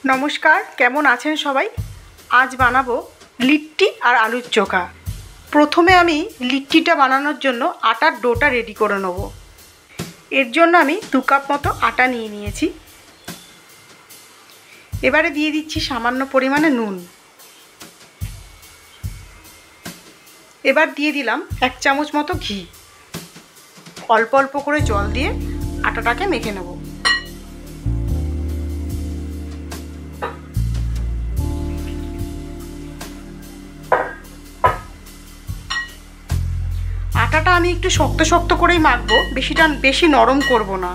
নমস্কার, কেমন আছেন সবাই? আজ বানাবো লিট্টি আর আলুর চোখা। প্রথমে আমি লিট্টিটা বানানোর জন্য আটার ডোটা রেডি করে নেব। এর জন্য আমি 2 কাপ মতো আটা নিয়ে নিয়েছি। এবারে দিয়ে দিচ্ছি সামান্য পরিমাণে নুন। এবার দিয়ে দিলাম 1 চামচ মতো ঘি। অল্প অল্প করে জল দিয়ে আটাটাকে মেখে নেব। আটাটা আমি একটু শক্ত শক্ত করেই মাখবো, বেশি নরম করব না।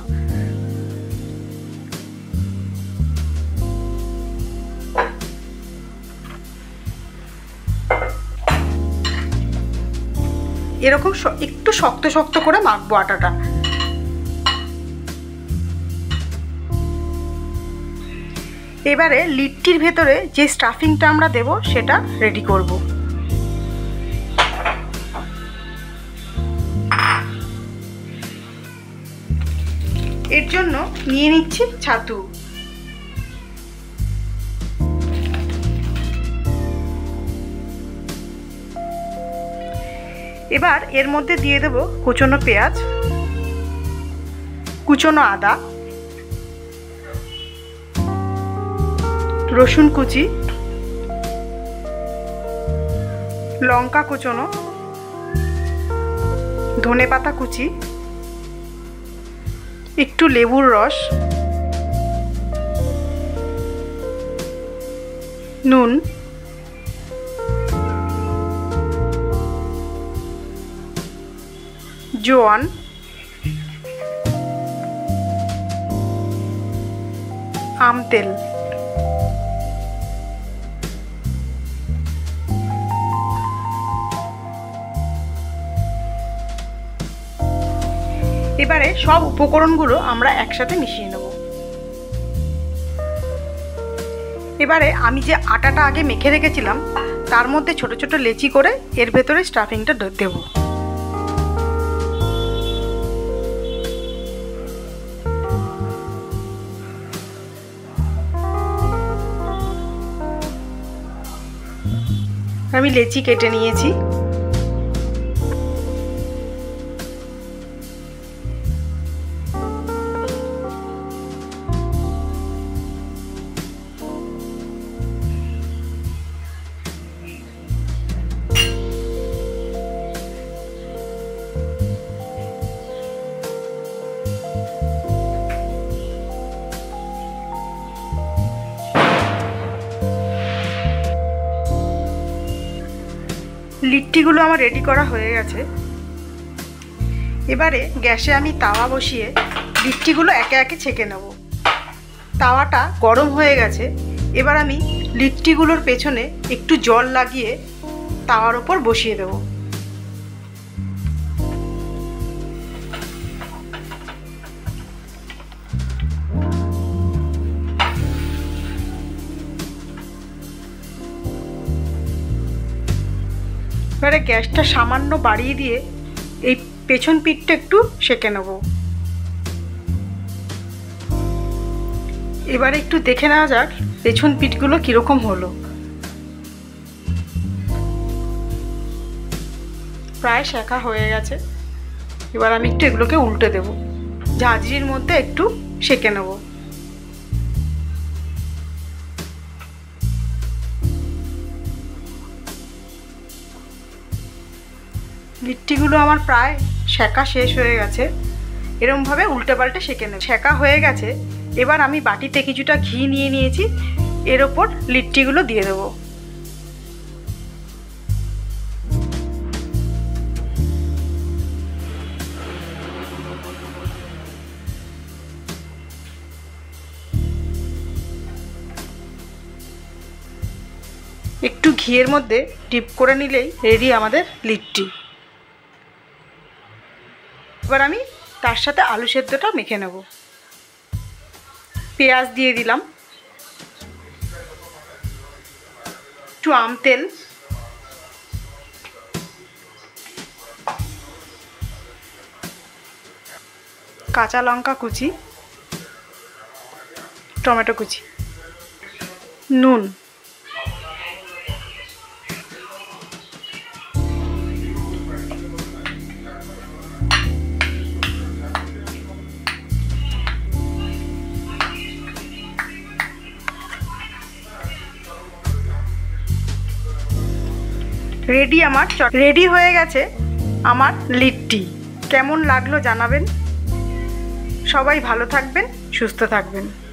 এরকম একটু শক্ত শক্ত করে মাখবো আটাটা। এবারে লিট্টির ভেতরে যে স্টাফিংটা আমরা দেব সেটা রেডি করব। এর জন্য নিয়ে নিচ্ছি ছাতু। এবার এর মধ্যে দিয়ে দেব কুচনো পেঁয়াজ, কুচনো আদা, রসুন কুচি, লঙ্কা কুচনো, ধনেপাতা কুচি, একটু লেবুর রস, নুন, জোয়ান, আম তেল। এবারে সব উপকরণগুলো আমরা একসাথে মিশিয়ে নেব। এবারে আমি যে আটাটা আগে মেখে রেখেছিলাম তার মধ্যে ছোট ছোট লেচি করে এর ভেতরে স্টাফিংটা দেব। আমি লেচি কেটে নিয়েছি। লিট্টিগুলো আমার রেডি করা হয়ে গেছে। এবারে গ্যাসে আমি তাওয়া বসিয়ে লিট্টিগুলো একে একে ছেঁকে নেব। তাওয়াটা গরম হয়ে গেছে। এবার আমি লিট্টিগুলোর পেছনে একটু জল লাগিয়ে তাওয়ার ওপর বসিয়ে দেব। এবারে গ্যাসটা সামান্য বাড়িয়ে দিয়ে এই পেছন পিঠটা একটু সেঁকে নেব। এবারে একটু দেখে নেওয়া যাক পেছন পিঠগুলো কীরকম হলো। প্রায় সেঁকা হয়ে গেছে। এবার আমি একটু এগুলোকে উল্টে দেব। ঝাঁঝরির মধ্যে একটু সেঁকে নেব। লিট্টিগুলো আমার প্রায় সেঁকা শেষ হয়ে গেছে। এরকমভাবে উল্টে পাল্টে সেঁকে নেব। সেঁকা হয়ে গেছে। এবার আমি বাটিতে কিছুটা ঘি নিয়ে নিয়েছি। এর ওপর লিট্টিগুলো দিয়ে দেব। একটু ঘিয়ের মধ্যে ডিপ করে নিলেই রেডি আমাদের লিট্টি। এবার আমি তার সাথে আলু সেদ্ধটা মেখে নেব। পেঁয়াজ দিয়ে দিলাম, একটু আম তেল, কাঁচা লঙ্কা কুচি, টমেটো কুচি, নুন, রেডি হয়ে গেছে আমার লিট্টি। কেমন লাগলো জানাবেন। সবাই ভালো থাকবেন, সুস্থ থাকবেন।